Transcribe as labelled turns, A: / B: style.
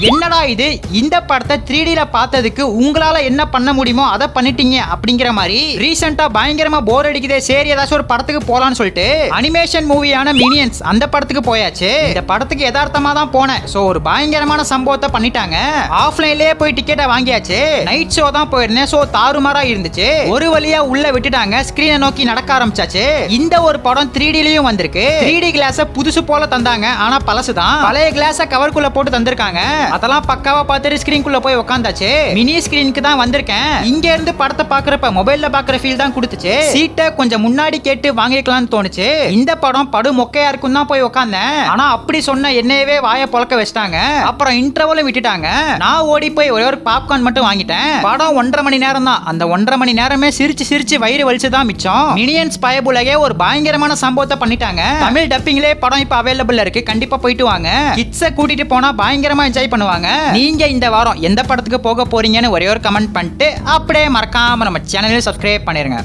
A: என்னடா இது இந்த படத்தை 3Dல பார்த்ததுக்கு உங்களால என்ன பண்ண முடியுமோ அதை பண்ணிட்டீங்க அப்படிங்கிற மாதிரி ரீசெண்டா பயங்கரமா போர் அடிக்குதே, சரி ஏதாச்சும் ஒரு படத்துக்கு போலான்னு சொல்லிட்டு அனிமேஷன் மூவியான மினியன்ஸ் அந்த படத்துக்கு போயாச்சு. இந்த படத்துக்கு யதார்த்தமா தான் போனேன். சோ ஒரு பயங்கரமான சம்பவத்தை பண்ணிட்டாங்க. ஆஃப்லைன்லயே போய் டிக்கெட்டை வாங்கியாச்சு. நைட் ஷோ தான் போயிருந்தேன். சோ தாறுமாறா இருந்துச்சு. ஒரு வழியா உள்ள விட்டுட்டாங்க. ஸ்கிரீனை நோக்கி நடக்க ஆரம்பிச்சாச்சு. இந்த ஒரு படம் 3Dலயும் வந்திருக்கு. 3D கிளாஸ புதுசு போல தந்தாங்க, ஆனா பழசுதான். பழைய கிளாஸ கவர்க்குள்ள போட்டு தந்திருக்காங்க. அதெல்லாம் பக்காவா பார்த்துட்டு ஸ்கிரீனுக்குள்ள போய் உட்காந்தாச்சு. மினி ஸ்கிரீனுக்கு தான் வந்திருக்கேன். இங்க இருந்து படத்தை பாக்குறப்ப மொபைல்ல பாக்குற ஃபீல் தான் கொடுத்துச்சு. சீட்டை கொஞ்சம் முன்னாடி கேட்டு வாங்கிக்கலாம்னு தோணுச்சு. இந்த படம் படு மொக்கையா இருக்கும் தான் போய் உட்காந்தேன். ஆனா அப்படி சொன்ன என்னையவே வாயை பொளக்க வச்சிட்டாங்க. அப்புறம் இன்டர்வலும் விட்டுட்டாங்க. நான் ஓடி போய் ஒரே ஒரு பாப்கார்ன் மட்டும் வாங்கிட்டேன். படம் 1.5 மணி நேரம் தான். அந்த 1.5 மணி நேரமே சிரிச்சு சிரிச்சு வயிறு வலிச்சுதான் மிச்சம். மினியன்ஸ் பயபுலகே ஒரு பயங்கரமான சம்பவத்தை பண்ணிட்டாங்க. தமிழ் டப்பிங்லே படம் இப்ப அவைலபிள் இருக்கு. கண்டிப்பா போயிட்டு வாங்க. கிட்ஸை கூட்டிட்டு போனா பயங்கரமா என்ஜாய் பண்ணுவாங்க. நீங்க இந்த வாரம் எந்த படத்துக்கு போக போறீங்கன்னு ஒரே ஒரு கமெண்ட் பண்ணிட்டு அப்படியே மறக்காம நம்ம சேனலை சப்ஸ்கிரைப் பண்ணிருங்க.